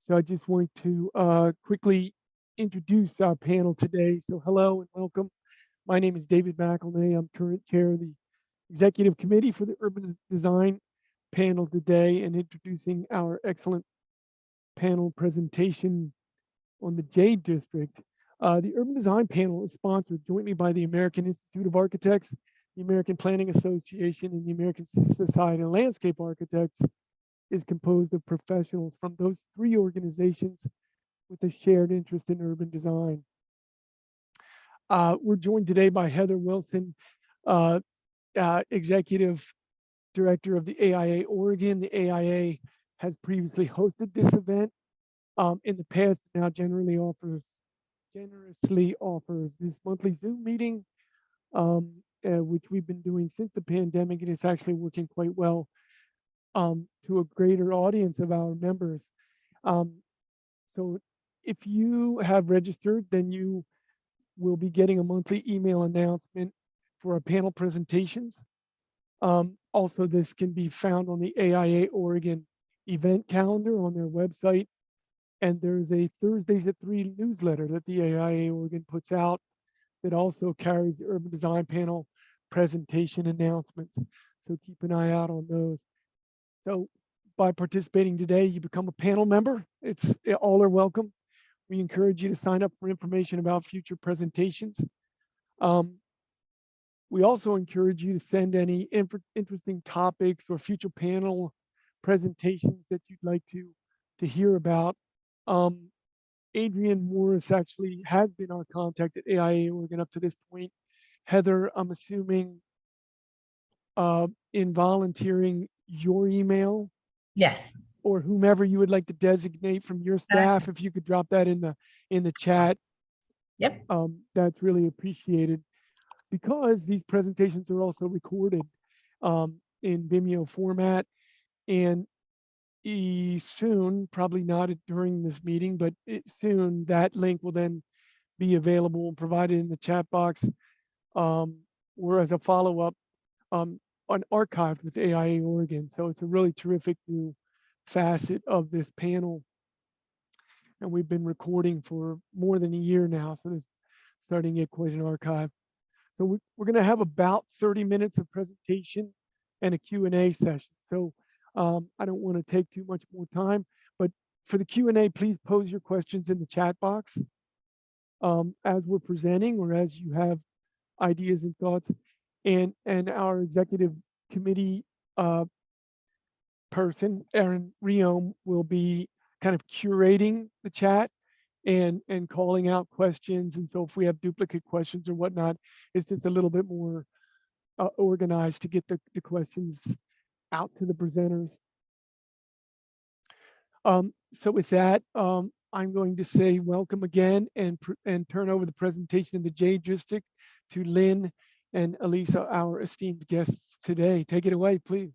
So I just want to quickly introduce our panel today. So hello and welcome. My name is David McElnay. I'm current chair of the executive committee for the urban design panel today, and introducing our excellent panel presentation on the Jade District. The urban design panel is sponsored jointly by the American Institute of Architects, the American Planning Association, and the American Society of Landscape Architects. Is composed of professionals from those three organizations with a shared interest in urban design. We're joined today by Heather Wilson, Executive Director of the AIA Oregon. The AIA has previously hosted this event in the past, now generously offers this monthly Zoom meeting, which we've been doing since the pandemic, and it's actually working quite well to a greater audience of our members. So if you have registered, then you will be getting a monthly email announcement for our panel presentations. Also, this can be found on the AIA Oregon event calendar on their website. And there's a Thursdays at 3 newsletter that the AIA Oregon puts out that also carries the urban design panel presentation announcements. So keep an eye out on those. So by participating today, you become a panel member. All are welcome. We encourage you to sign up for information about future presentations. We also encourage you to send any interesting topics or future panel presentations that you'd like to hear about. Adrian Morris actually has been our contact at AIA Oregon up to this point. Heather, I'm assuming in volunteering your email, yes, or whomever you would like to designate from your staff, if you could drop that in the chat. Yep. That's really appreciated, because these presentations are also recorded in Vimeo format, and soon, probably not during this meeting, but soon that link will then be available and provided in the chat box, or as a follow-up archived with AIA Oregon. So it's a really terrific new facet of this panel. And we've been recording for more than a year now, so there's starting to get quite an archive. So we're going to have about 30 minutes of presentation and a Q&A session. So I don't want to take too much more time, but for the Q&A, please pose your questions in the chat box as we're presenting, or as you have ideas and thoughts. And our executive committee person, Erin Riom, will be kind of curating the chat and calling out questions. And so if we have duplicate questions or whatnot, it's just a little bit more organized to get the questions out to the presenters. So with that, I'm going to say welcome again and turn over the presentation in the Jade District to Lynn and Elisa, our esteemed guests today. Take it away, please.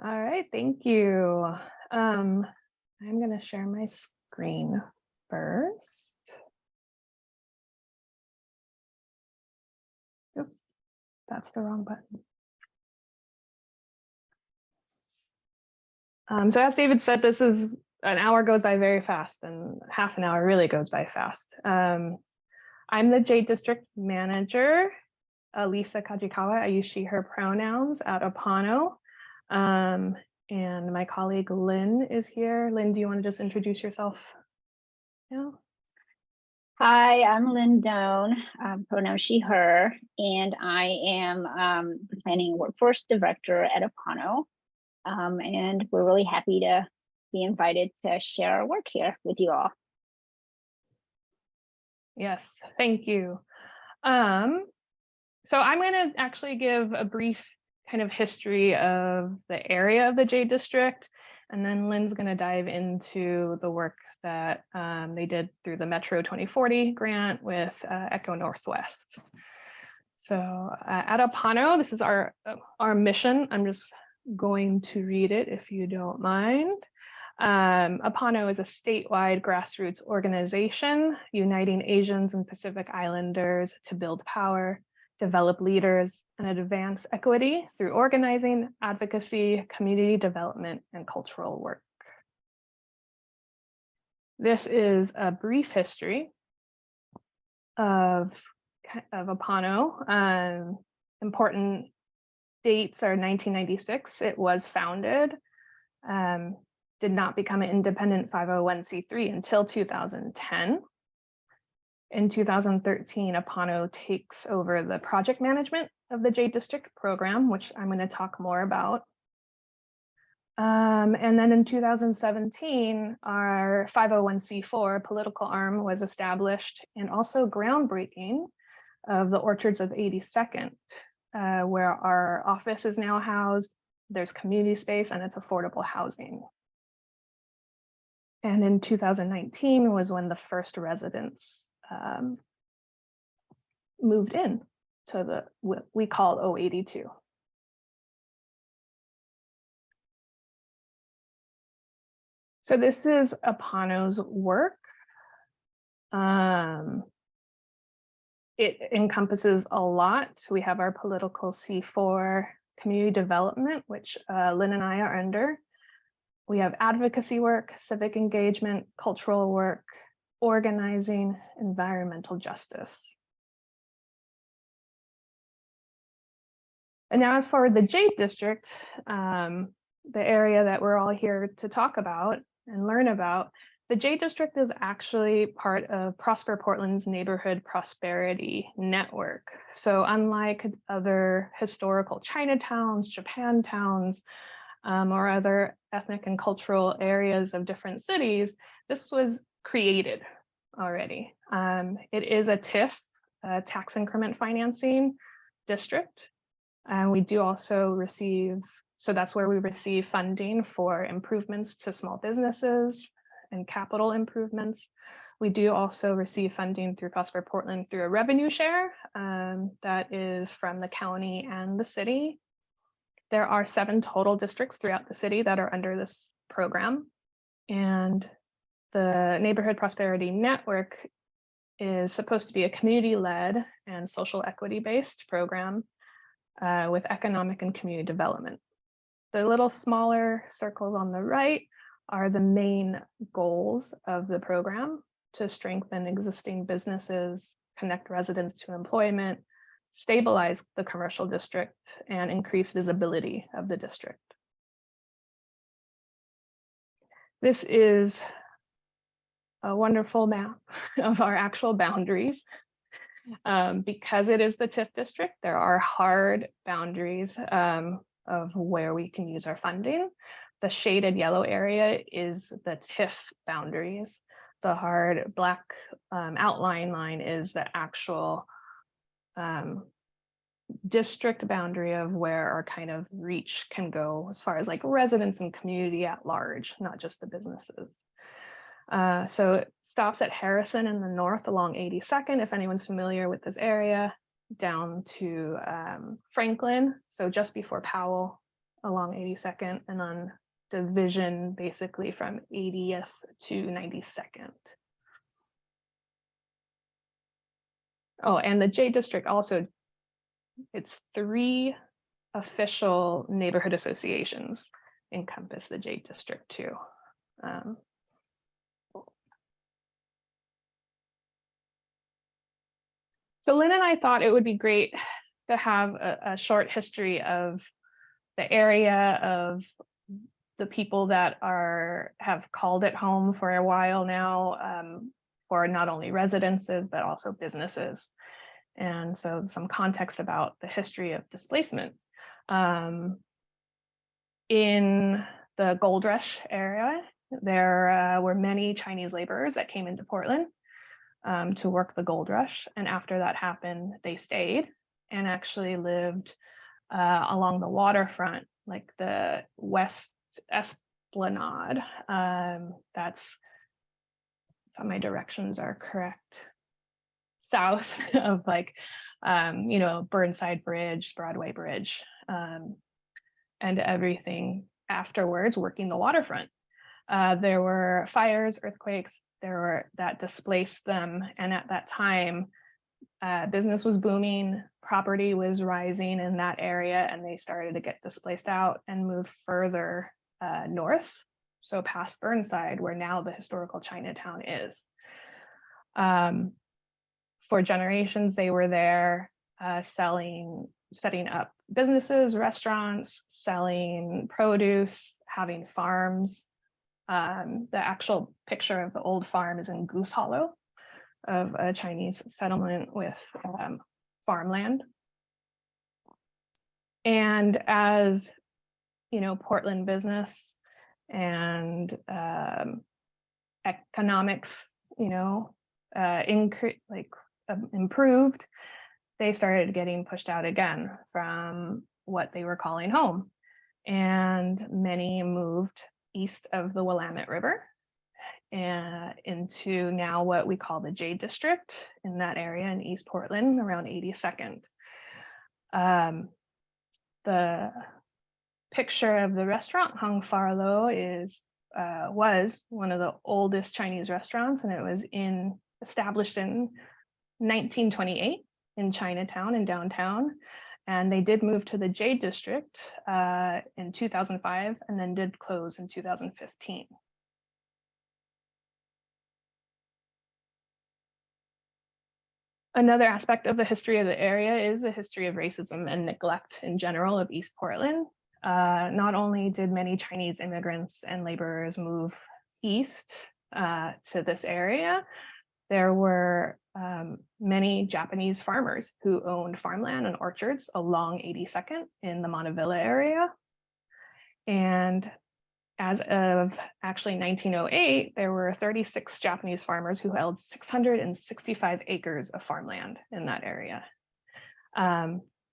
All right, thank you. I'm going to share my screen first. Oops, that's the wrong button. So as David said, this is an hour goes by very fast, and half an hour really goes by fast. I'm the Jade District manager, Elisa Kajikawa. I use she, her pronouns at APANO. And my colleague Lynn is here. Lynn, do you want to just introduce yourself? Yeah. Hi, I'm Lynn Doan, pronoun she, her, and I am the Planning Workforce Director at APANO. And we're really happy to be invited to share our work here with you all. Yes, thank you. So I'm going to actually give a brief kind of history of the area of the Jade District, and then Lynn's going to dive into the work that they did through the Metro 2040 grant with Eco Northwest. So at APANO, this is our mission. I'm just going to read it if you don't mind. APANO is a statewide grassroots organization uniting Asians and Pacific Islanders to build power, develop leaders, and advance equity through organizing, advocacy, community development, and cultural work. This is a brief history of APANO. Important dates are 1996, it was founded. Did not become an independent 501c3 until 2010. In 2013, APANO takes over the project management of the Jade District program, which I'm going to talk more about. And then in 2017, our 501c4 political arm was established, and also groundbreaking of the Orchards of 82nd, where our office is now housed. There's community space and it's affordable housing. And in 2019 was when the first residents moved in to what we call 082. So this is APANO's work. It encompasses a lot. We have our political C4 community development, which Lynn and I are under. We have advocacy work, civic engagement, cultural work, organizing, environmental justice. And now as for the Jade District, the area that we're all here to talk about and learn about, the Jade District is actually part of Prosper Portland's Neighborhood Prosperity Network. So unlike other historical Chinatowns, Japantowns, or other ethnic and cultural areas of different cities, this was created already. It is a TIF, tax increment financing district. And we do also receive, so that's where we receive funding for improvements to small businesses and capital improvements. We do also receive funding through Prosper Portland through a revenue share that is from the county and the city. There are 7 total districts throughout the city that are under this program. And the Neighborhood Prosperity Network is supposed to be a community-led and social equity-based program with economic and community development. The little smaller circles on the right are the main goals of the program: to strengthen existing businesses, connect residents to employment, stabilize the commercial district, and increase visibility of the district. This is a wonderful map of our actual boundaries. Because it is the TIF district, there are hard boundaries of where we can use our funding. The shaded yellow area is the TIF boundaries. The hard black outline line is the actual district boundary of where our kind of reach can go as far as like residents and community at large, not just the businesses. So it stops at Harrison in the north along 82nd, if anyone's familiar with this area, down to Franklin, so just before Powell along 82nd, and then Division basically from 80th to 92nd. Oh, and the Jade District also, it's 3 official neighborhood associations encompass the Jade District too. So Lynn and I thought it would be great to have a short history of the area, of the people that have called it home for a while now, for not only residences, but also businesses. And so some context about the history of displacement. In the Gold Rush area, there were many Chinese laborers that came into Portland to work the gold rush. And after that happened, they stayed and actually lived along the waterfront, like the West Esplanade. That's, if my directions are correct, south of like, you know, Burnside Bridge, Broadway Bridge, and everything afterwards working the waterfront. There were fires, earthquakes, that displaced them. And at that time, business was booming, property was rising in that area, and they started to get displaced out and move further north so past Burnside, where now the historical Chinatown is. For generations, they were there setting up businesses, restaurants, selling produce, having farms. The actual picture of the old farm is in Goose Hollow of a Chinese settlement with farmland. And as you know, Portland business and economics, you know, improved, they started getting pushed out again from what they were calling home. And many moved east of the Willamette River and into now what we call the Jade District in that area in East Portland around 82nd. The picture of the restaurant Hung Far Lo was one of the oldest Chinese restaurants, and it was established in 1928 in Chinatown in downtown. And they did move to the Jade District in 2005 and then did close in 2015. Another aspect of the history of the area is the history of racism and neglect in general of East Portland. Not only did many Chinese immigrants and laborers move east to this area, there were many Japanese farmers who owned farmland and orchards along 82nd in the Montevilla area. And as of actually 1908, there were 36 Japanese farmers who held 665 acres of farmland in that area.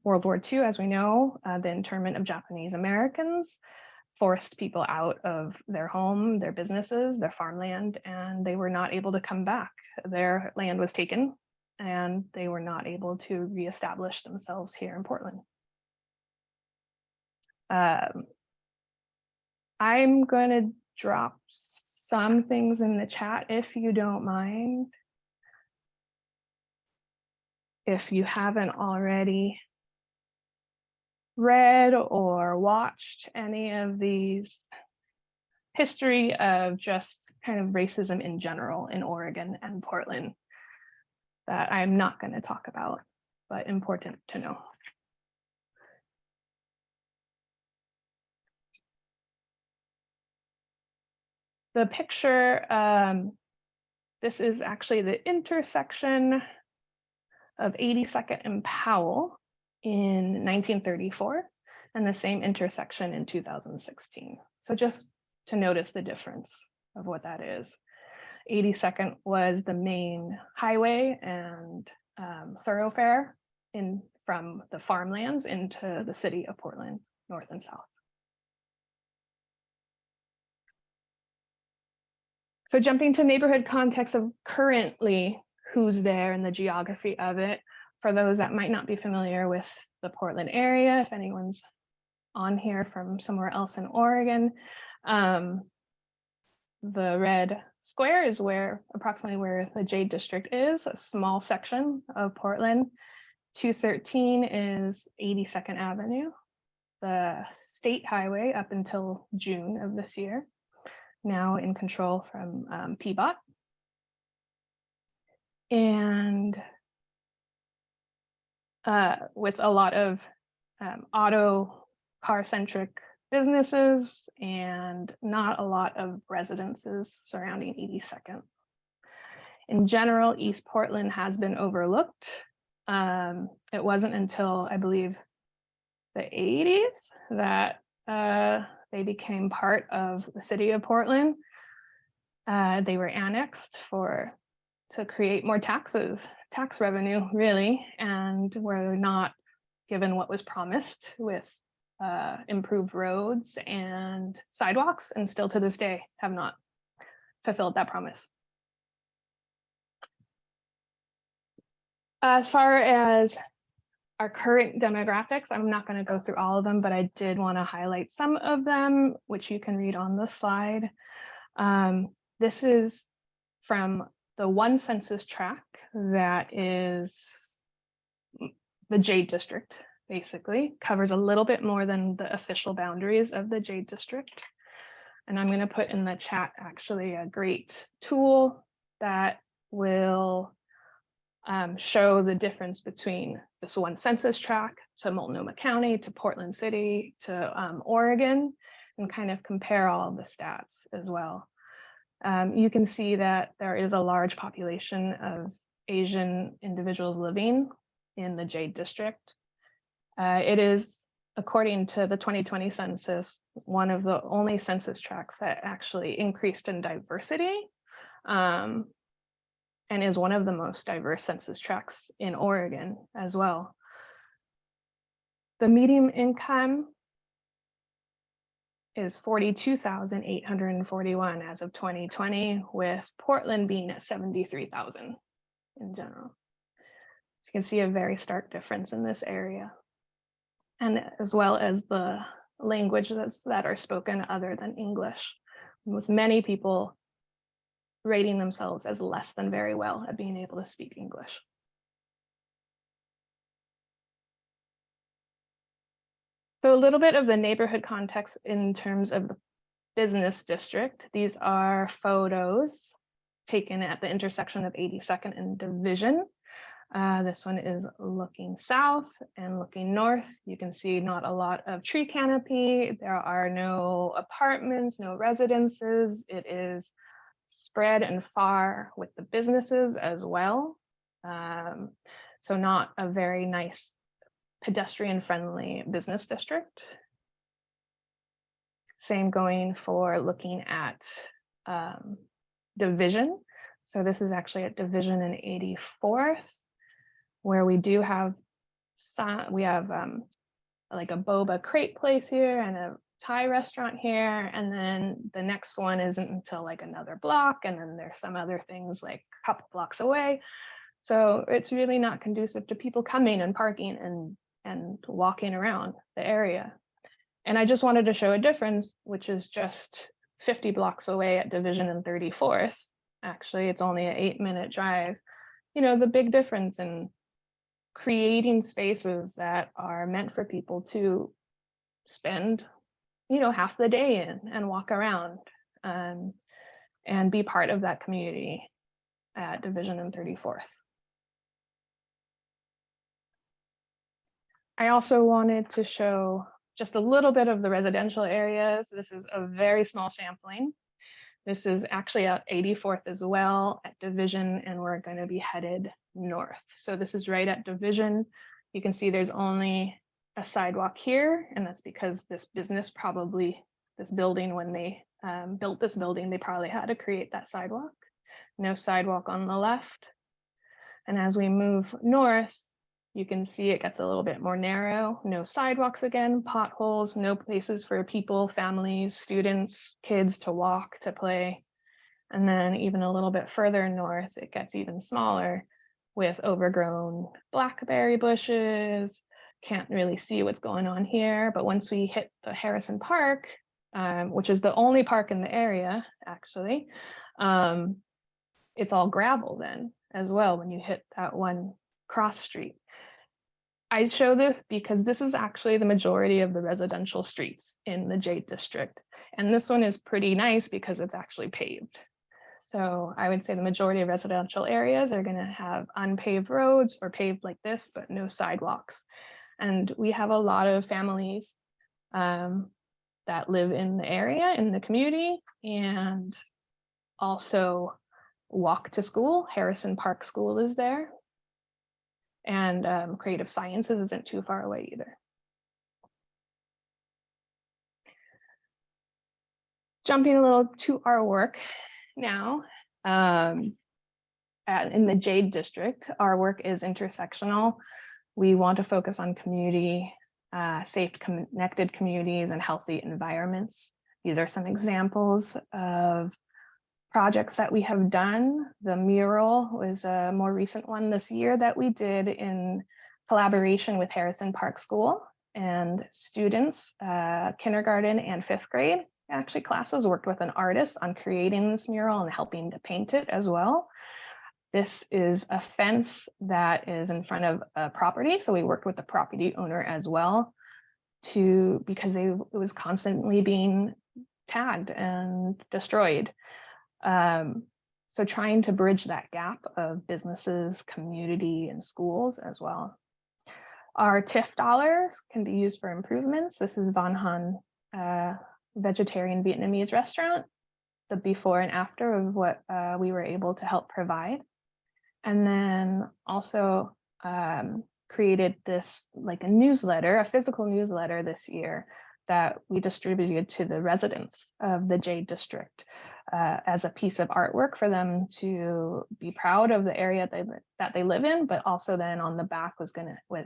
World War II, as we know, the internment of Japanese Americans forced people out of their home, their businesses, their farmland, and they were not able to come back. Their land was taken and they were not able to reestablish themselves here in Portland. I'm going to drop some things in the chat if you don't mind. If you haven't already read or watched any of these history of just kind of racism in general in Oregon and Portland that I'm not going to talk about, but important to know. The picture, this is actually the intersection of 82nd and Powell in 1934 and the same intersection in 2016. So just to notice the difference of what that is. 82nd was the main highway and thoroughfare from the farmlands into the city of Portland, north and south. So jumping to neighborhood context of currently who's there and the geography of it, for those that might not be familiar with the Portland area, if anyone's on here from somewhere else in Oregon, the red square is approximately where the Jade District is, a small section of Portland. 213 is 82nd Avenue, the state highway up until June of this year, now in control from PBOT. And with a lot of auto car-centric businesses and not a lot of residences surrounding 82nd. In general, East Portland has been overlooked. It wasn't until, I believe, the 80s that they became part of the city of Portland. They were annexed to create more tax revenue, really, and were not given what was promised with improved roads and sidewalks, and still to this day have not fulfilled that promise. As far as our current demographics, I'm not going to go through all of them, but I did want to highlight some of them, which you can read on the slide. This is from the one census tract that is the Jade District, basically, covers a little bit more than the official boundaries of the Jade District. And I'm going to put in the chat actually a great tool that will show the difference between this one census tract to Multnomah County, to Portland City, to Oregon, and kind of compare all the stats as well. You can see that there is a large population of Asian individuals living in the Jade District. It is, according to the 2020 census, one of the only census tracts that actually increased in diversity, and is one of the most diverse census tracts in Oregon as well. The median income is 42,841 as of 2020, with Portland being at 73,000 in general. So you can see a very stark difference in this area, and as well as the languages that are spoken other than English, with many people rating themselves as less than very well at being able to speak English. So a little bit of the neighborhood context in terms of the business district. These are photos taken at the intersection of 82nd and Division. This one is looking south and looking north. You can see not a lot of tree canopy. There are no apartments, no residences. It is spread and far with the businesses as well. So not a very nice pedestrian-friendly business district. Same going for looking at Division. So this is actually at Division and 84th, where we do have like a boba crate place here and a Thai restaurant here, and then the next one isn't until like another block, and then there's some other things like a couple blocks away. So it's really not conducive to people coming and parking and walking around the area. And I just wanted to show a difference, which is just 50 blocks away at Division and 34th. Actually, it's only an 8-minute drive. You know, the big difference in creating spaces that are meant for people to spend, you know, half the day in and walk around and be part of that community at Division and 34th. I also wanted to show just a little bit of the residential areas. This is a very small sampling. This is actually at 84th as well at Division, and we're going to be headed north. So this is right at Division. You can see there's only a sidewalk here, and that's because this building, when they built this building, they probably had to create that sidewalk. No sidewalk on the left. And as we move north, you can see it gets a little bit more narrow. No sidewalks again, potholes, no places for people, families, students, kids to walk, to play. And then even a little bit further north, it gets even smaller with overgrown blackberry bushes. Can't really see what's going on here. But once we hit the Harrison Park, which is the only park in the area, actually, it's all gravel then as well when you hit that one cross street. I show this because this is actually the majority of the residential streets in the Jade District. And this one is pretty nice because it's actually paved. So I would say the majority of residential areas are going to have unpaved roads or paved like this, but no sidewalks. And we have a lot of families that live in the area, in the community, and also walk to school. Harrison Park School is there. And Creative Sciences isn't too far away either. Jumping a little to our work now. In the Jade District, our work is intersectional. We want to focus on community, safe, connected communities and healthy environments. These are some examples of projects that we have done. The mural was a more recent one this year that we did in collaboration with Harrison Park School and students, kindergarten and 5th grade. Actually, classes worked with an artist on creating this mural and helping to paint it as well. This is a fence that is in front of a property. So we worked with the property owner as well because it was constantly being tagged and destroyed. So trying to bridge that gap of businesses, community, and schools as well. Our TIF dollars can be used for improvements. This is Van Han vegetarian Vietnamese restaurant, the before and after of what we were able to help provide. And then also created this like a newsletter, a physical newsletter this year that we distributed to the residents of the Jade District as a piece of artwork for them to be proud of the area that they live in, but also then on the back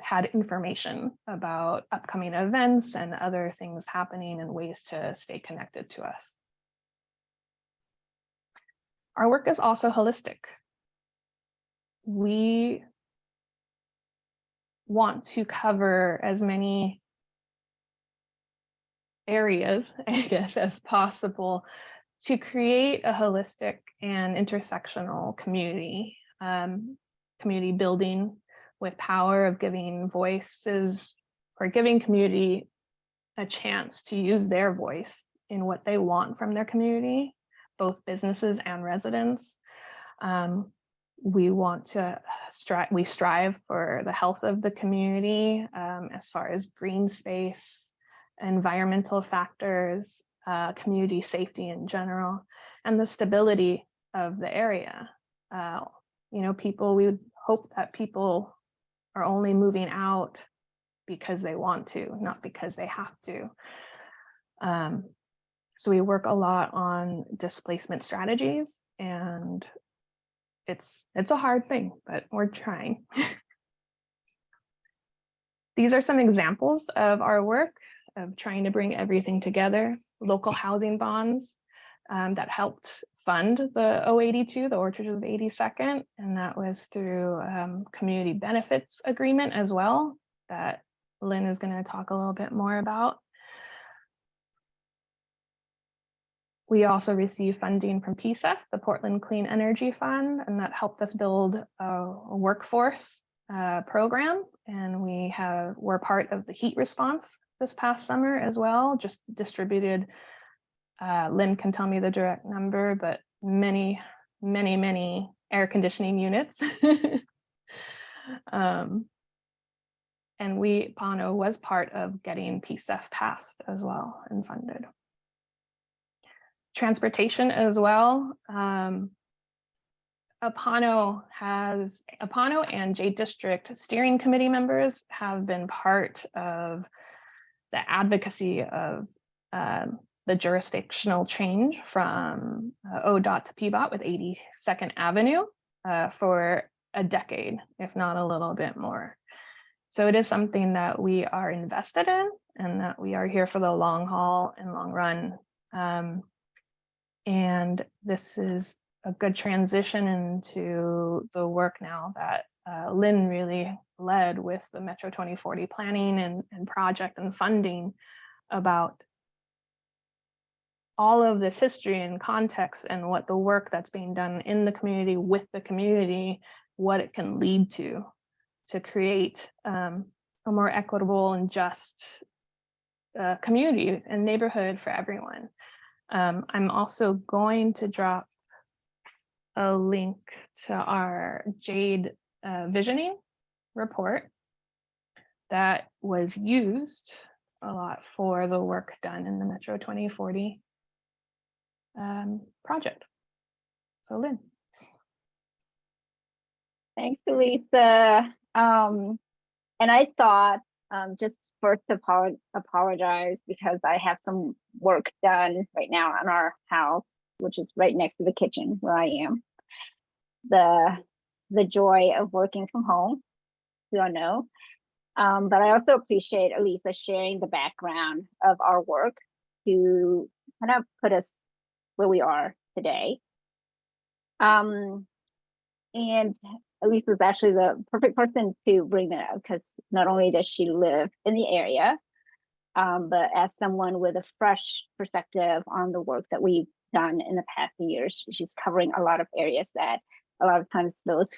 had information about upcoming events and other things happening and ways to stay connected to us. Our work is also holistic. We want to cover as many areas, I guess, as possible to create a holistic and intersectional community, community building with power of giving voices or giving community a chance to use their voice in what they want from their community, both businesses and residents. We want to strive for the health of the community as far as green space, environmental factors, community safety in general, and the stability of the area. You know, we would hope that people are only moving out because they want to, not because they have to. So we work a lot on displacement strategies, and it's a hard thing, but we're trying. These are some examples of our work of trying to bring everything together. Local housing bonds that helped fund the 082, the Orchards of 82nd, and that was through community benefits agreement as well, that Lynn is going to talk a little bit more about. We also received funding from PCEF, the Portland Clean Energy Fund, and that helped us build a workforce program. And we're part of the heat response this past summer as well, just distributed, Lynn can tell me the direct number, but many air conditioning units. And APANO was part of getting PCEF passed as well and funded. Transportation as well. APANO and Jade District steering committee members have been part of the advocacy of the jurisdictional change from ODOT to PBOT with 82nd Avenue for a decade, if not a little bit more. So it is something that we are invested in and that we are here for the long haul and long run. And this is a good transition into the work now that Lynn really led with the Metro 2040 planning and project and funding about all of this history and context and what the work that's being done in the community with the community, what it can lead to create a more equitable and just community and neighborhood for everyone. I'm also going to drop a link to our Jade visioning report that was used a lot for the work done in the Metro 2040 project. So Lynn. Thanks, Lisa. And I thought just first to apologize because I have some work done right now on our house, which is right next to the kitchen where I am. The joy of working from home, we all know. But I also appreciate Elisa sharing the background of our work to kind of put us where we are today. And Elisa is actually the perfect person to bring that up because not only does she live in the area, but as someone with a fresh perspective on the work that we've done in the past years, she's covering a lot of areas that a lot of times those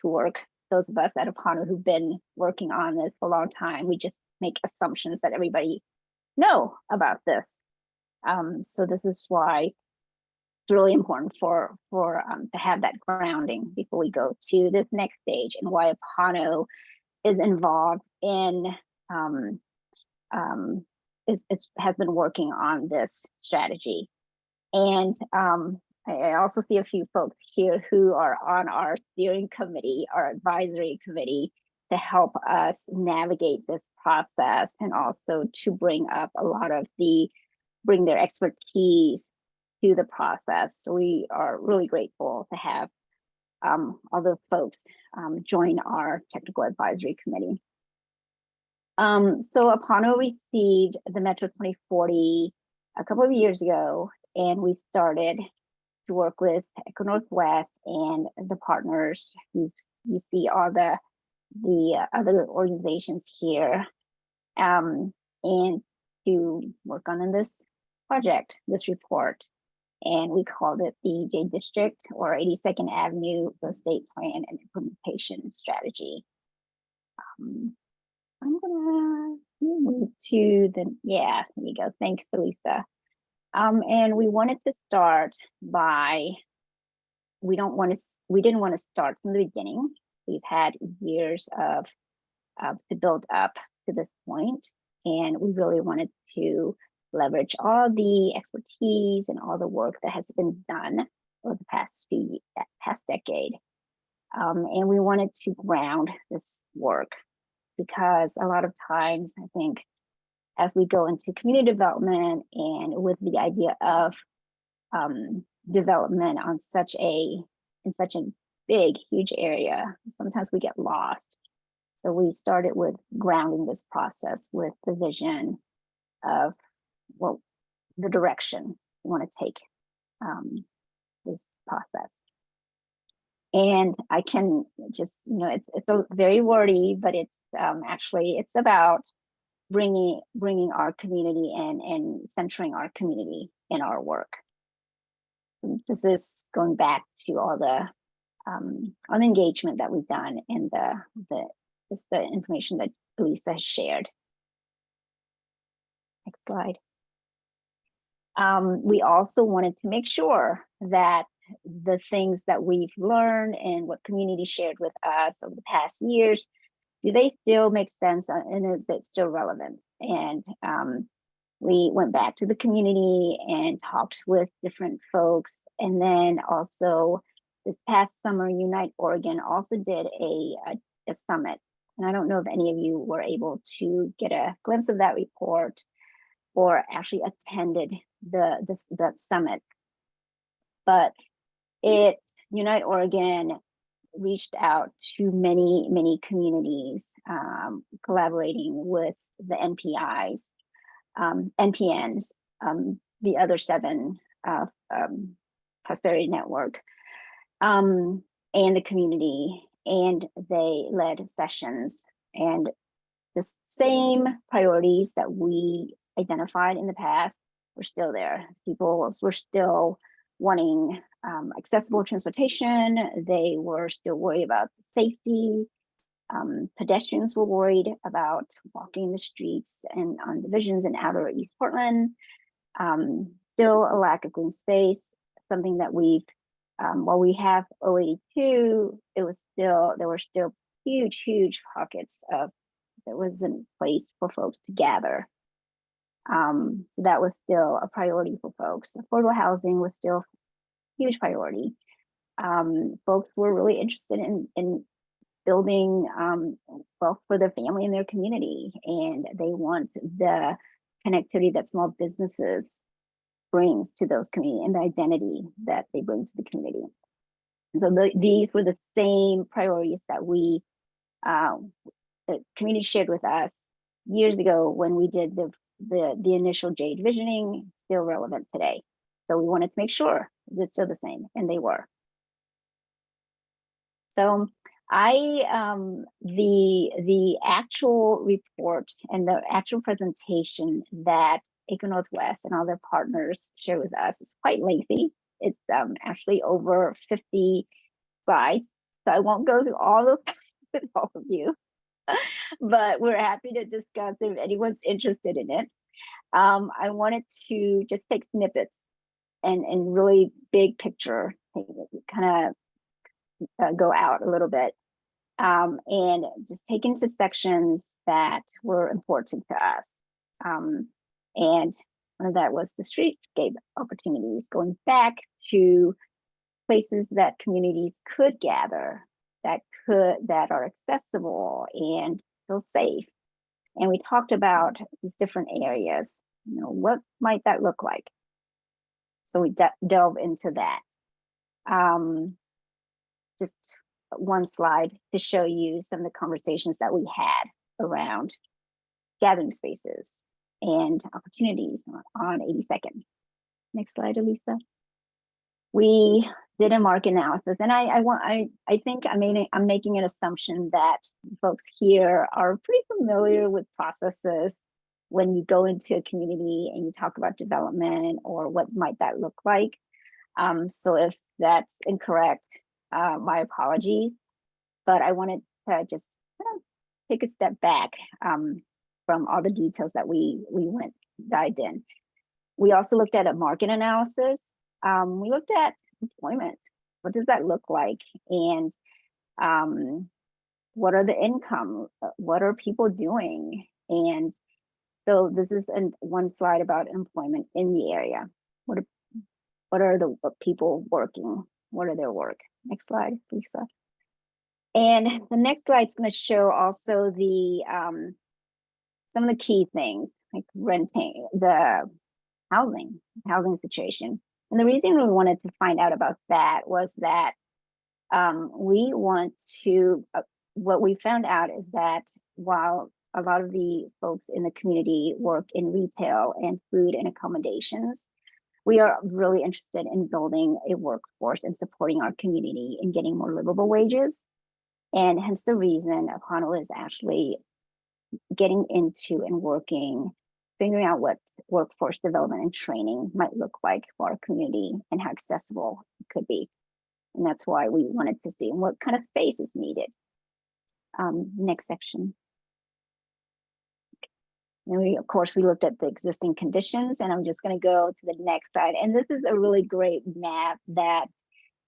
of us at APANO who've been working on this for a long time, we just make assumptions that everybody know about this. So this is why it's really important for to have that grounding before we go to this next stage, and why APANO is involved in has been working on this strategy. And I also see a few folks here who are on our steering committee, our advisory committee, to help us navigate this process, and also to bring up a lot of bring their expertise to the process. So we are really grateful to have all the folks join our technical advisory committee. So APANO received the Metro 2040 a couple of years ago, and we started to work with EcoNW and the partners. You see all the other organizations here, and to work on this project, this report. And we called it the Jade District, or 82nd Avenue, the State Plan and Implementation Strategy. I'm gonna move to there you go. Thanks, Lisa. And we wanted to start by, we didn't want to start from the beginning. We've had years of to build up to this point, and we really wanted to leverage all the expertise and all the work that has been done over the past decade. And we wanted to ground this work, because a lot of times, I think, as we go into community development and with the idea of development on in such a big, huge area, sometimes we get lost. So we started with grounding this process with the vision of the direction we want to take this process. And I can just, it's a very wordy, but it's actually, it's about bringing our community and centering our community in our work. This is going back to all the engagement that we've done, and the information that Lisa shared. Next slide. We also wanted to make sure that the things that we've learned and what community shared with us over the past years, do they still make sense, and is it still relevant? And we went back to the community and talked with different folks. And then also this past summer, Unite Oregon also did a summit. And I don't know if any of you were able to get a glimpse of that report or actually attended that summit. But Unite Oregon reached out to many communities, collaborating with the NPNs, the other 7 Prosperity Network, and the community, and they led sessions, and the same priorities that we identified in the past were still there. People were still wanting accessible transportation. They were still worried about safety. Pedestrians were worried about walking the streets and on divisions in outer East Portland. Still a lack of green space, something that we've, while we have 082, there were still huge pockets of, there wasn't place for folks to gather. So that was still a priority for folks. Affordable housing was still a huge priority. Folks were really interested in building wealth for their family and their community, and they want the connectivity that small businesses brings to those communities and the identity that they bring to the community. And so these were the same priorities that the community shared with us years ago when we did the initial Jade visioning, still relevant today. So we wanted to make sure it's still the same, and they were. So the actual report and the actual presentation that EcoNW and all their partners share with us is quite lengthy. It's actually over 50 slides. So I won't go through all those with all of you, but we're happy to discuss if anyone's interested in it. I wanted to just take snippets and really big picture, kind of go out a little bit, and just take into sections that were important to us. And one of that was the streetscape opportunities, going back to places that communities could gather, that are accessible and feel safe. And we talked about these different areas. You know, what might that look like? So we delve into that. Just one slide to show you some of the conversations that we had around gathering spaces and opportunities on 82nd. Next slide, Elisa. We did a market analysis, and I think I'm making an assumption that folks here are pretty familiar with processes when you go into a community and you talk about development or what might that look like. So if that's incorrect, my apologies, but I wanted to just take a step back from all the details that we dived in. We also looked at a market analysis. We looked at employment. What does that look like? And what are the income? What are people doing? And so this is one slide about employment in the area. What are the people working? What are their work? Next slide, Lisa. And the next slide is going to show also the some of the key things like renting, the housing situation. And the reason we wanted to find out about that was that we want to, what we found out is that while a lot of the folks in the community work in retail and food and accommodations, we are really interested in building a workforce and supporting our community in getting more livable wages. And hence the reason APANO is actually getting into and working, figuring out what workforce development and training might look like for our community and how accessible it could be. And that's why we wanted to see what kind of space is needed. Next section. And of course, we looked at the existing conditions, and I'm just going to go to the next slide. And this is a really great map that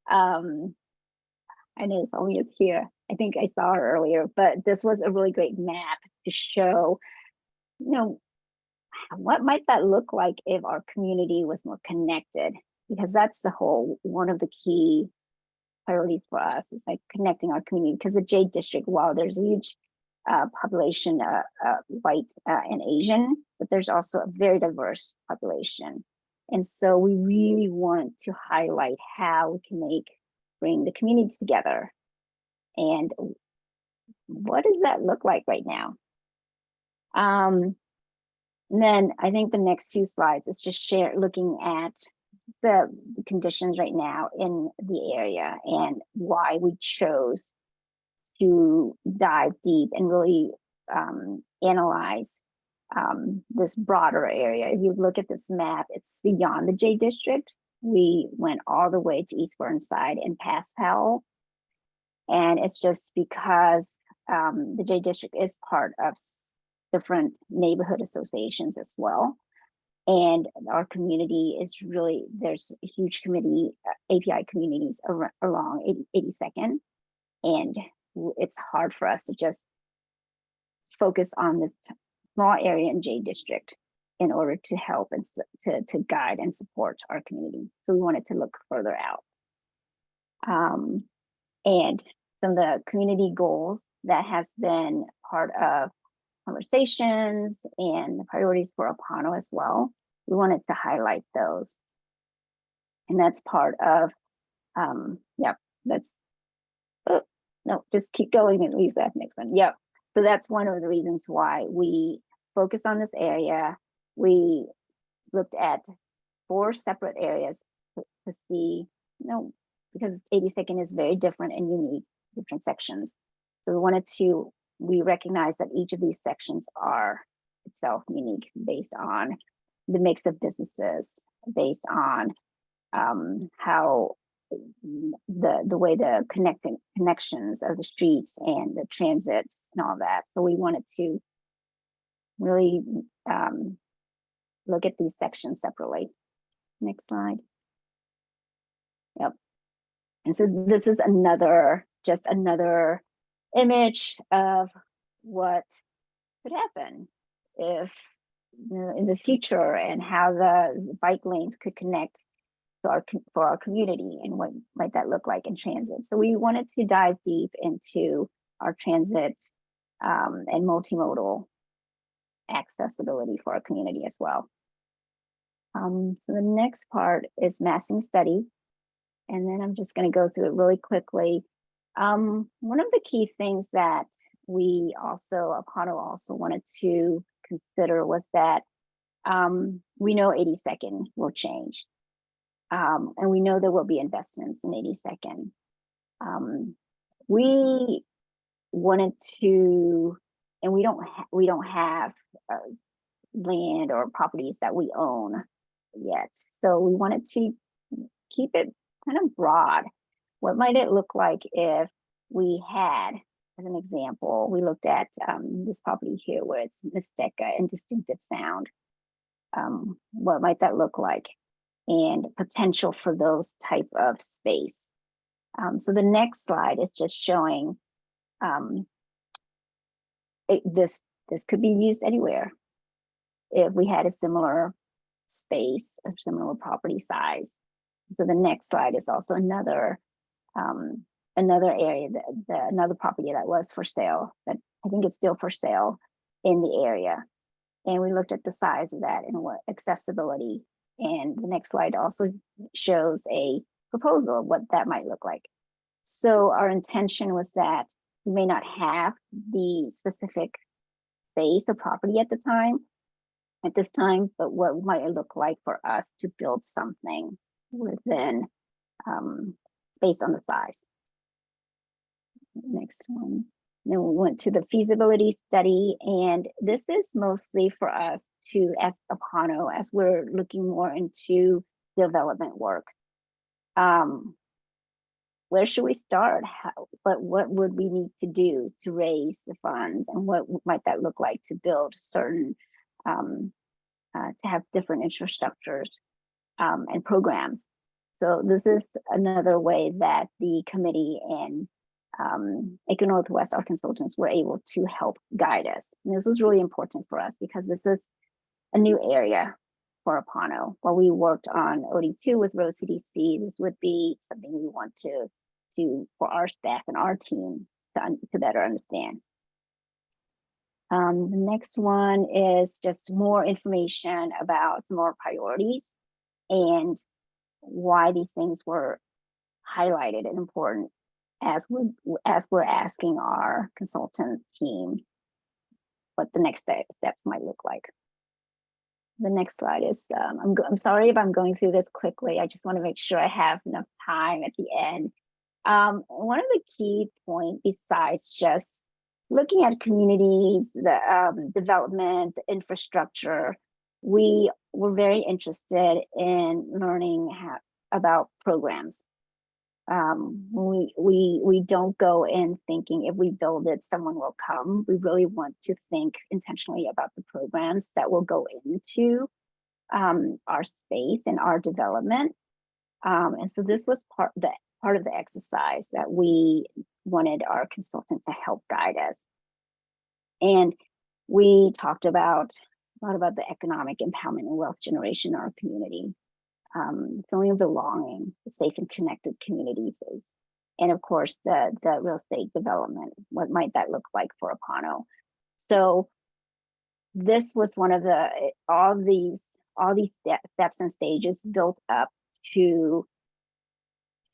I know Sonia's here. I think I saw her earlier, but this was a really great map to show, you know, what might that look like if our community was more connected? Because that's one of the key priorities for us, is like connecting our community. Because the Jade District, while there's a huge population, white and Asian, but there's also a very diverse population. And so we really want to highlight how we can bring the community together. And what does that look like right now? And then I think the next few slides is just looking at the conditions right now in the area and why we chose to dive deep and really analyze this broader area. If you look at this map, it's beyond the Jade District. We went all the way to East Burnside and past Howell. And it's just because the Jade District is part of different neighborhood associations as well. And our community is really, there's a huge community, API communities along 82nd. And it's hard for us to just focus on this small area in Jade District in order to help and to guide and support our community. So we wanted to look further out. And some of the community goals that has been part of conversations and the priorities for APANO as well, we wanted to highlight those. And that's part of, no, just keep going and Lisa, next one. Yep. So that's one of the reasons why we focus on this area. We looked at 4 separate areas to see, because 82nd is very different and unique, different sections. So we recognize that each of these sections are itself unique based on the mix of businesses, based on how the way the connections of the streets and the transits and all that. So we wanted to really look at these sections separately. Next slide. Yep. And so this is just another image of what could happen if in the future, and how the bike lanes could connect to for our community, and what might that look like in transit. So we wanted to dive deep into our transit and multimodal accessibility for our community as well. So the next part is massing study, and then I'm just going to go through it really quickly. One of the key things that we also, APANO also wanted to consider was that we know 82nd will change, and we know there will be investments in 82nd. We wanted to, and we don't have land or properties that we own yet, so we wanted to keep it kind of broad. What might it look like if we had, as an example, we looked at this property here where it's Misteka and distinctive sound. What might that look like, and potential for those type of space. So the next slide is just showing this could be used anywhere if we had a similar space, a similar property size. So the next slide is also another area, another property that was for sale, that I think it's still for sale in the area. And we looked at the size of that and what accessibility. And the next slide also shows a proposal of what that might look like. So our intention was that we may not have the specific space or property at this time, but what might it look like for us to build something within, based on the size. Next one. Then we went to the feasibility study, and this is mostly for us to, as APANO, as we're looking more into development work. Where should we start? What would we need to do to raise the funds, and what might that look like to build certain, to have different infrastructures and programs? So this is another way that the committee and EcoNW, our consultants, were able to help guide us. And this was really important for us because this is a new area for APANO. While we worked on OD2 with Road CDC, this would be something we want to do for our staff and our team to better understand. The next one is just more information about some more priorities and why these things were highlighted and important as we're asking our consultant team what the next steps might look like. The next slide is, I'm sorry if I'm going through this quickly. I just want to make sure I have enough time at the end. One of the key points, besides just looking at communities, the development, the infrastructure, we were very interested in learning about programs. We don't go in thinking if we build it, someone will come. We really want to think intentionally about the programs that will go into our space and our development. And so this was part of the exercise that we wanted our consultant to help guide us. And we talked a lot about the economic empowerment and wealth generation in our community. Feeling of belonging, safe and connected communities, and of course the real estate development. What might that look like for APANO? So this was one of all these steps and stages built up to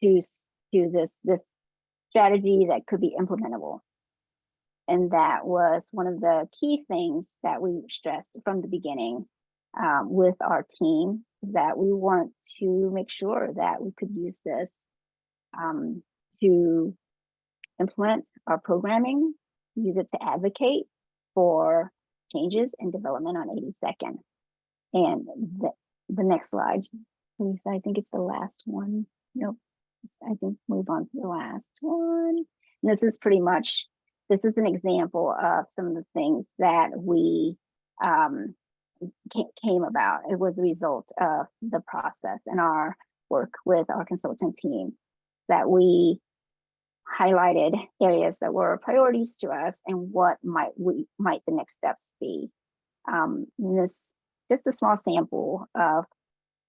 this strategy that could be implementable. And that was one of the key things that we stressed from the beginning with our team, that we want to make sure that we could use this to implement our programming, use it to advocate for changes and development on 82nd. And the next slide, please. I think it's the last one. Nope. I think move on to the last one. And this is pretty much, this is an example of some of the things that we came about. It was a result of the process and our work with our consultant team that we highlighted areas that were priorities to us and what might the next steps be. This just a small sample of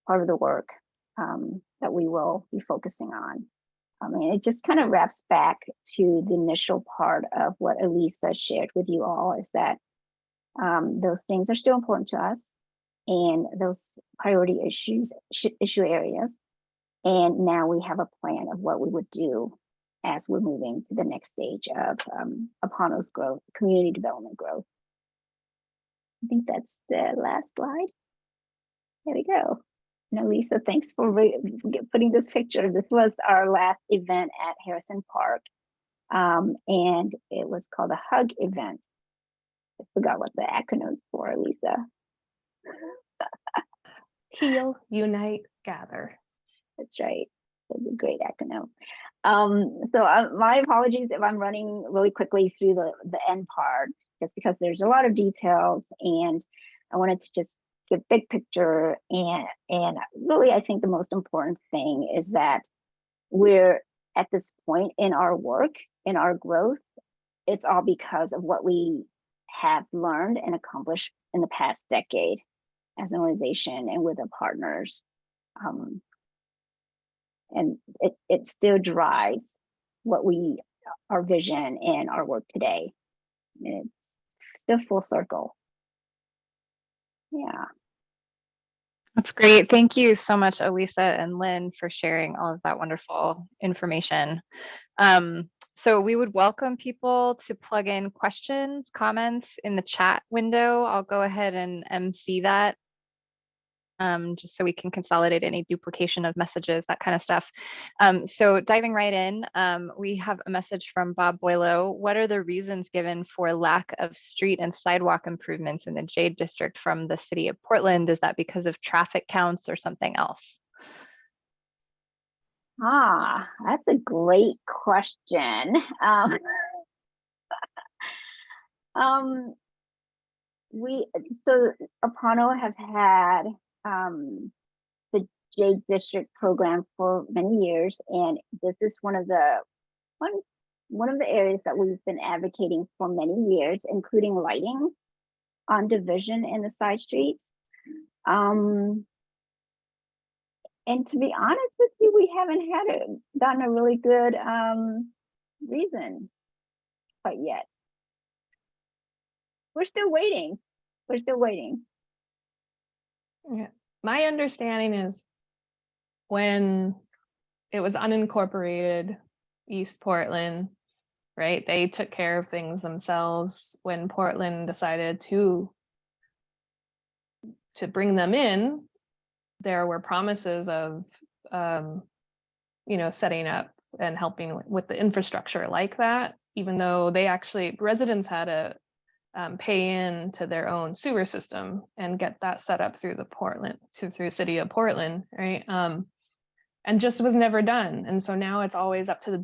part of the work that we will be focusing on. And it just kind of wraps back to the initial part of what Elisa shared with you all, is that those things are still important to us, and those priority issue areas. And now we have a plan of what we would do as we're moving to the next stage of APANO's growth, community development growth. I think that's the last slide. There we go. Now, Lisa, thanks for putting this picture. This was our last event at Harrison Park, and it was called a hug event. I forgot what the acronym is for, Lisa. Heal, unite, gather. That's right. That's a great acronym. So my apologies if I'm running really quickly through the end part, just because there's a lot of details, and I wanted to just give big picture. And really, I think the most important thing is that we're at this point in our work, in our growth. It's all because of what we have learned and accomplished in the past decade as an organization and with our partners. And it still drives what our vision and our work today. It's still full circle. Yeah. That's great. Thank you so much, Elisa and Lynn, for sharing all of that wonderful information. So we would welcome people to plug in questions, comments in the chat window. I'll go ahead and MC that, just so we can consolidate any duplication of messages, that kind of stuff. So diving right in, we have a message from Bob Boileau. What are the reasons given for lack of street and sidewalk improvements in the Jade District from the city of Portland? Is that because of traffic counts or something else? That's a great question. So APANO has had the Jade District program for many years, and this is one of the areas that we've been advocating for many years, including lighting on Division and the side streets. And to be honest with you, we haven't gotten a really good reason quite yet. We're still waiting. Yeah. My understanding is when it was unincorporated East Portland, right? They took care of things themselves. When Portland decided to bring them in, there were promises of, setting up and helping with the infrastructure like that, even though residents had to pay in to their own sewer system and get that set up through through city of Portland, right? And just was never done. And so now it's always up to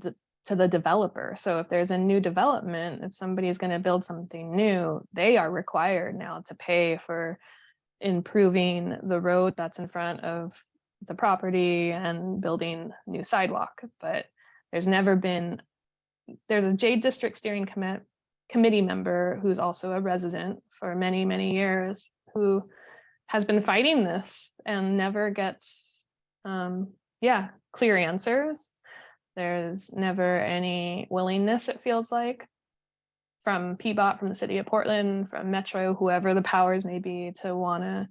the developer. So if there's a new development, if somebody's going to build something new, they are required now to pay for improving the road that's in front of the property and building new sidewalk. But there's a Jade District steering committee member who's also a resident for many, many years, who has been fighting this and never gets clear answers. There's never any willingness, it feels like, from PBOT, from the city of Portland, from Metro, whoever the powers may be, to want to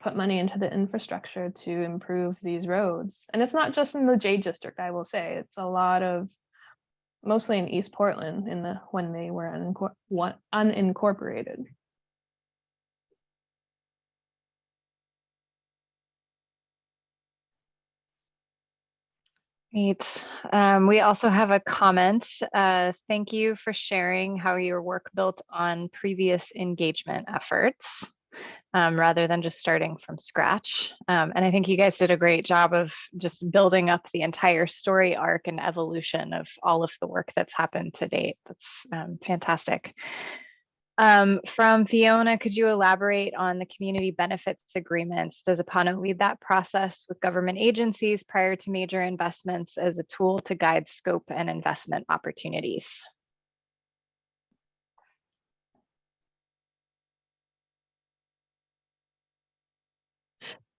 put money into the infrastructure to improve these roads. And it's not just in the Jade District, I will say. It's a lot of, mostly in East Portland when they were unincorporated. Great. We also have a comment. Thank you for sharing how your work built on previous engagement efforts, rather than just starting from scratch. And I think you guys did a great job of just building up the entire story arc and evolution of all of the work that's happened to date. That's fantastic. From Fiona, could you elaborate on the community benefits agreements? Does APANO lead that process with government agencies prior to major investments as a tool to guide scope and investment opportunities?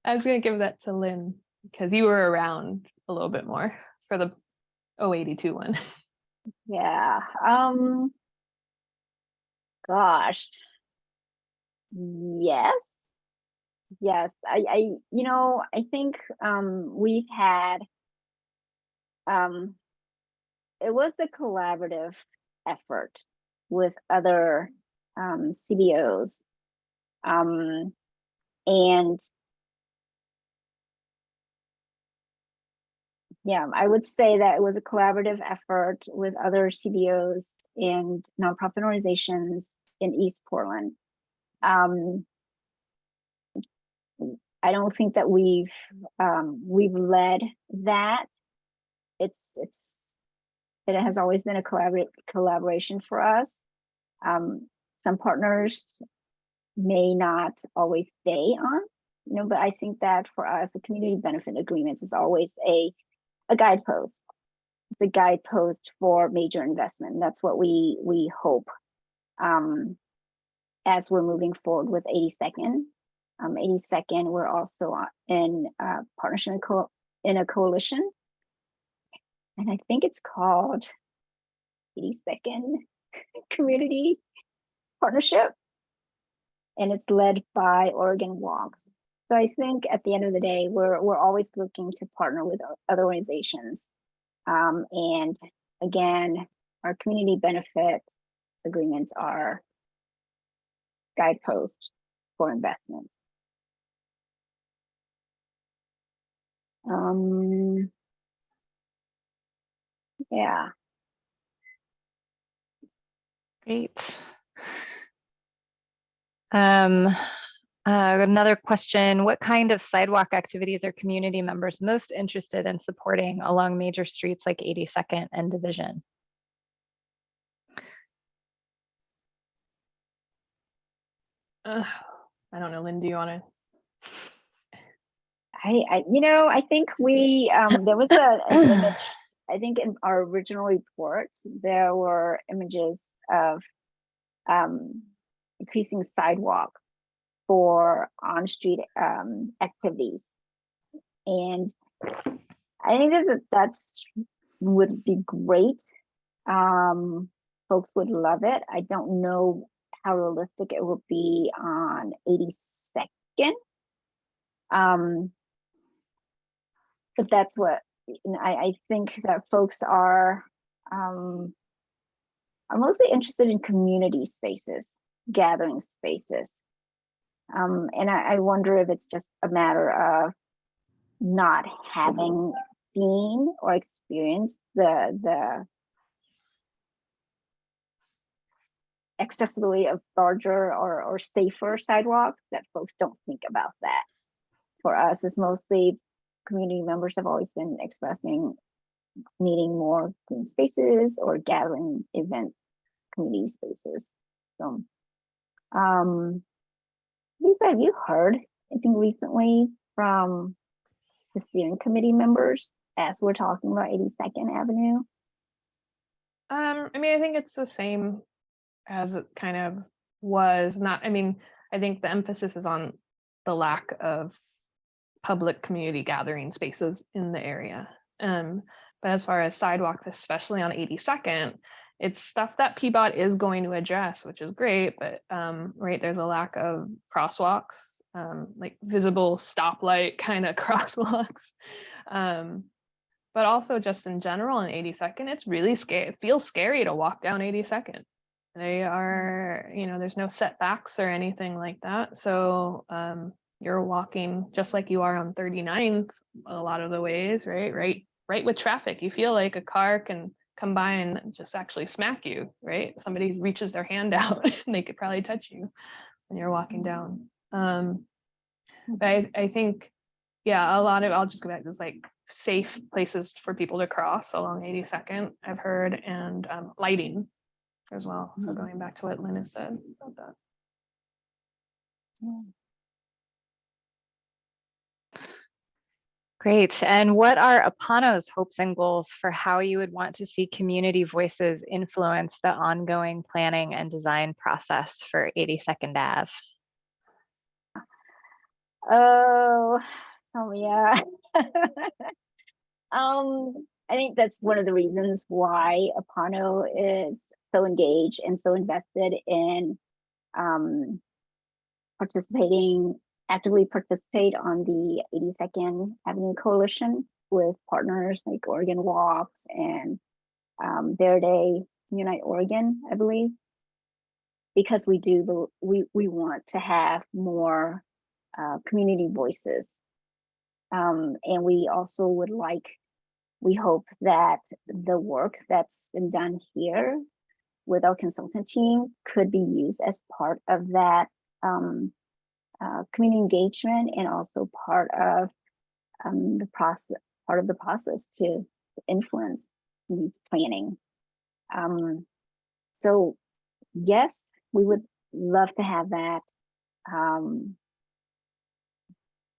I was going to give that to Lynn because you were around a little bit more for the 082 one. Yeah. Gosh. Yes. Yes. I think we've had it was a collaborative effort with other CBOs. And yeah, I would say that it was a collaborative effort with other CBOs and nonprofit organizations in East Portland. I don't think that we've led that. It has always been a collaboration for us. Some partners may not always stay on, but I think that for us, the community benefit agreements is always a guidepost. It's a guidepost for major investment. And that's what we hope as we're moving forward with 82nd. 82nd, we're also in partnership in a coalition. And I think it's called 82nd Community Partnership. And it's led by Oregon Walks. So I think at the end of the day, we're always looking to partner with other organizations. And again, our community benefit agreements are guideposts for investments. Yeah. Great. Another question, what kind of sidewalk activities are community members most interested in supporting along major streets like 82nd and Division? I don't know, Lynn, do you want to? I think we there was an image. I think in our original report there were images of increasing sidewalks for on-street activities, and I think that's would be great. Folks would love it. I don't know how realistic it would be on 82nd. But that's what I think that folks are mostly interested in community spaces, gathering spaces. And I wonder if it's just a matter of not having seen or experienced the accessibility of larger or safer sidewalks, that folks don't think about that. For us, it's mostly community members have always been expressing needing more green spaces or gathering event community spaces. So, Lisa, have you heard anything recently from the steering committee members as we're talking about 82nd Avenue? I mean, I think it's the same as it kind of was. I think the emphasis is on the lack of public community gathering spaces in the area. But as far as sidewalks, especially on 82nd, it's stuff that PBOT is going to address, which is great, but right, there's a lack of crosswalks, like visible stoplight kind of crosswalks. But also just in general in 82nd, it's really scary. It feels scary to walk down 82nd. They are, there's no setbacks or anything like that. So you're walking just like you are on 39th a lot of the ways, right with traffic. You feel like a car can come by and just actually smack you, right? Somebody reaches their hand out and they could probably touch you when you're walking down. But I think, yeah, I'll just go back to this, like safe places for people to cross along 82nd, I've heard, and lighting. as well. So going back to what Lynn has said about that. Great. And what are APANO's hopes and goals for how you would want to see community voices influence the ongoing planning and design process for 82nd Ave? Oh yeah. I think that's one of the reasons why APANO is so engaged and so invested in actively participate on the 82nd Avenue Coalition with partners like Oregon Walks and Their Day Unite Oregon, I believe, because we want to have more community voices. And we also we hope that the work that's been done here with our consultant team could be used as part of that community engagement, and also part of the process to influence these planning. So yes, we would love to have that,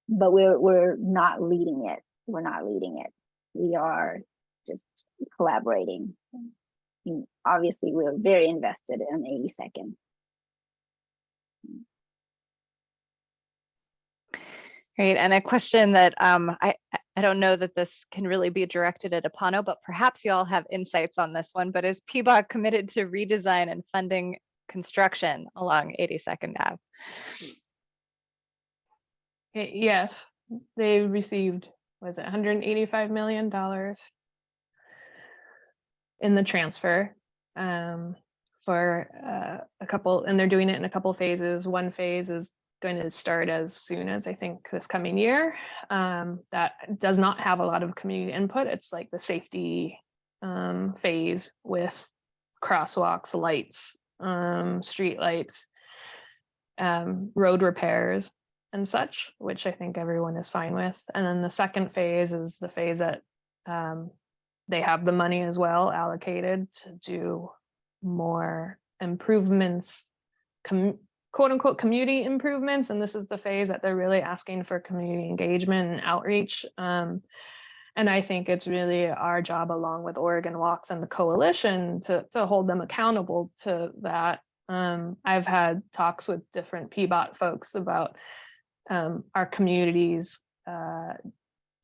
but we're not leading it. We're not leading it. We are just collaborating. And obviously, we're very invested in 82nd. Great. And a question that I don't know that this can really be directed at APANO, but perhaps you all have insights on this one. But is PBOC committed to redesign and funding construction along 82nd Ave? Yes, they received, was it $185 million in the transfer for a couple, and they're doing it in a couple phases. One phase is going to start as soon as I think this coming year. That does not have a lot of community input. It's like the safety phase with crosswalks, lights, street lights, road repairs and such, which I think everyone is fine with. And then the second phase is the phase that they have the money as well allocated to do more improvements, quote unquote community improvements. And this is the phase that they're really asking for community engagement and outreach. And I think it's really our job, along with Oregon Walks and the coalition, to hold them accountable to that. I've had talks with different PBOT folks about our community's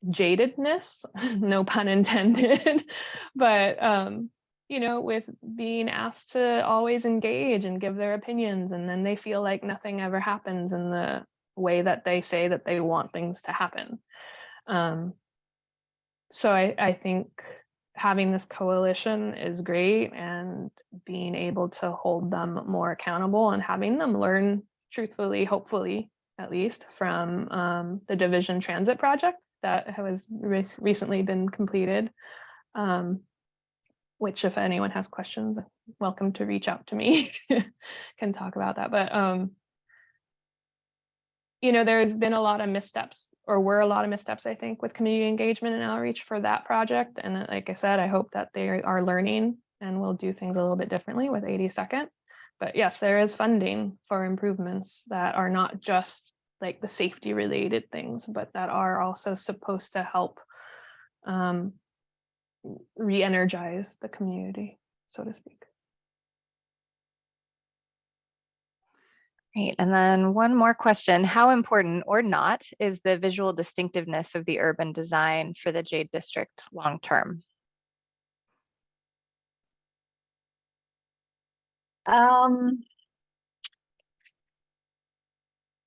jadedness, no pun intended, but you know, with being asked to always engage and give their opinions, and then they feel like nothing ever happens in the way that they say that they want things to happen. So I think having this coalition is great, and being able to hold them more accountable and having them learn truthfully, hopefully, at least from the Division Transit project that has recently been completed, which if anyone has questions, welcome to reach out to me, can talk about that. But you know, there's been a lot of missteps, or were a lot of missteps, I think, with community engagement and outreach for that project. And like I said, I hope that they are learning and will do things a little bit differently with 82nd. But yes, there is funding for improvements that are not just like the safety related things, but that are also supposed to help re-energize the community, so to speak. Great. And then one more question: how important or not is the visual distinctiveness of the urban design for the Jade District long term?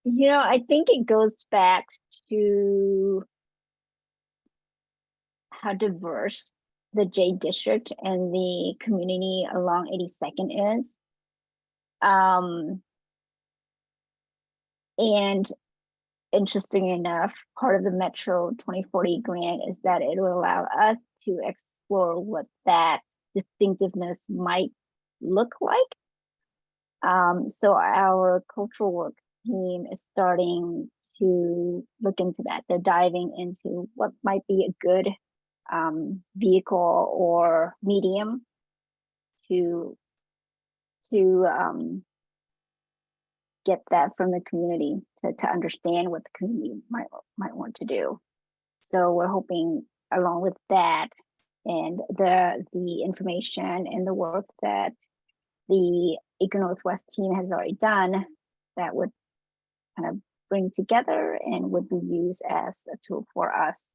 You know, I think it goes back to how diverse the Jade District and the community along 82nd is. And interesting enough, part of the Metro 2040 grant is that it will allow us to explore what that distinctiveness might look like. So our cultural work team is starting to look into that. They're diving into what might be a good vehicle or medium to to get that from the community to understand what the community might want to do. So we're hoping, along with that and the information and the work that the Eco-Northwest team has already done, that would kind of bring together and would be used as a tool for us,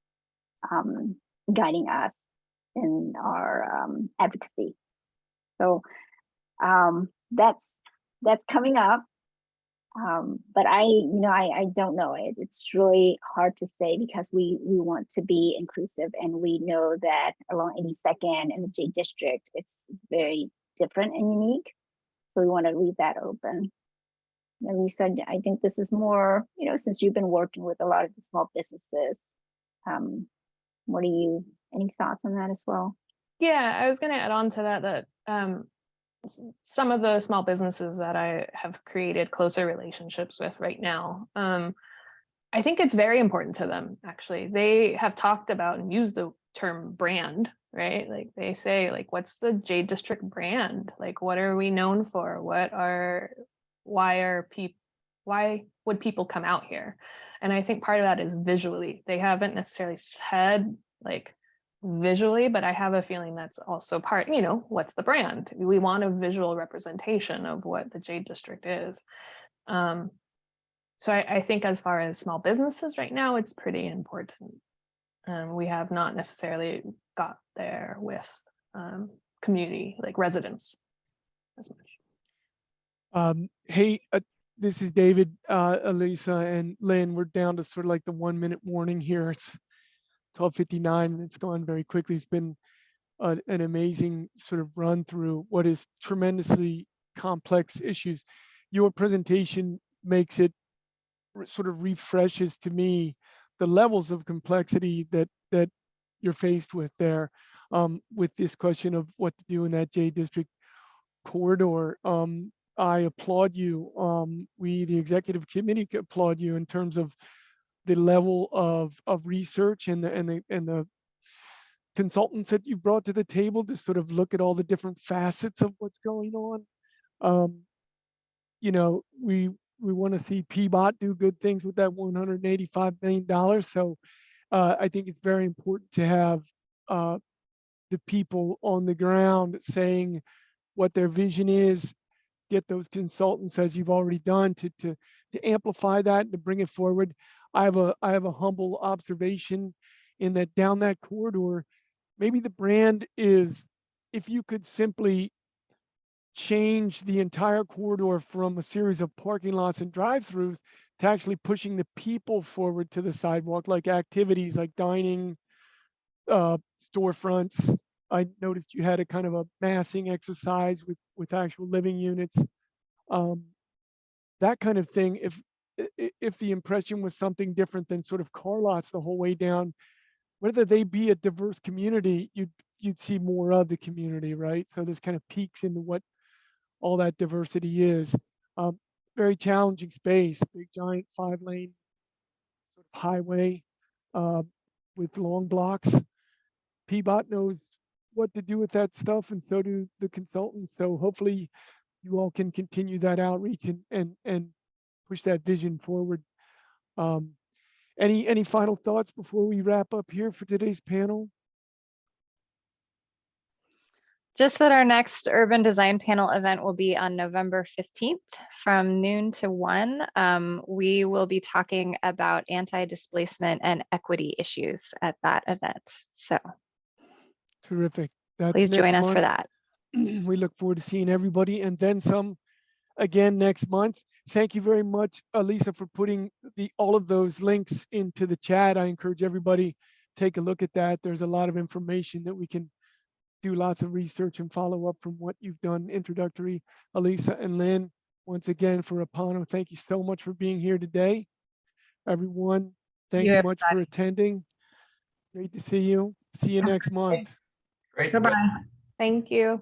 guiding us in our advocacy. So that's coming up. But I don't know. It's really hard to say because we want to be inclusive, and we know that along 82nd and the Jade District, it's very different and unique. So we want to leave that open. And Lisa, I think this is more, since you've been working with a lot of the small businesses, any thoughts on that as well? Yeah, I was going to add on to that some of the small businesses that I have created closer relationships with right now, I think it's very important to them, actually. They have talked about and used the term brand, right? Like they say, like, what's the Jade District brand? Like, what are we known for? Why would people come out here? And I think part of that is visually. They haven't necessarily said like visually, but I have a feeling that's also part, what's the brand? We want a visual representation of what the Jade District is. So I think as far as small businesses right now, it's pretty important. We have not necessarily got there with community, like residents as much. Hey, this is David, Elisa, and Lynn. We're down to sort of like the 1 minute warning here. It's 12:59 and it's gone very quickly. It's been an amazing sort of run through what is tremendously complex issues. Your presentation makes it sort of refreshes to me the levels of complexity that you're faced with there, with this question of what to do in that Jade District corridor. I applaud you. We, the executive committee, applaud you in terms of the level of research and the consultants that you brought to the table to sort of look at all the different facets of what's going on. We want to see PBOT do good things with that $185 million. So I think it's very important to have the people on the ground saying what their vision is, get those consultants, as you've already done, to amplify that and to bring it forward. I have a humble observation in that down that corridor, maybe the brand is, if you could simply change the entire corridor from a series of parking lots and drive-throughs to actually pushing the people forward to the sidewalk, like activities like dining, storefronts. I noticed you had a kind of a massing exercise with actual living units, that kind of thing. If the impression was something different than sort of car lots the whole way down, whether they be a diverse community, you'd see more of the community, right? So this kind of peaks into what all that diversity is. Very challenging space, big giant 5-lane sort of highway with long blocks. PBOT knows what to do with that stuff, and so do the consultants. So hopefully you all can continue that outreach and push that vision forward. Any final thoughts before we wrap up here for today's panel? Just that our next urban design panel event will be on November 15th from noon to 1. We will be talking about anti-displacement and equity issues at that event. So Terrific. That's please join us for month. that. We look forward to seeing everybody and then some again next month. Thank you very much, Elisa, for putting all of those links into the chat. I encourage everybody take a look at that. There's a lot of information that we can do lots of research and follow up from what you've done introductory. Elisa and Lynn, once again for APANO, thank you so much for being here today. Everyone, thanks so much for attending. Great to see you. See you next month. Great. Goodbye. Thank you.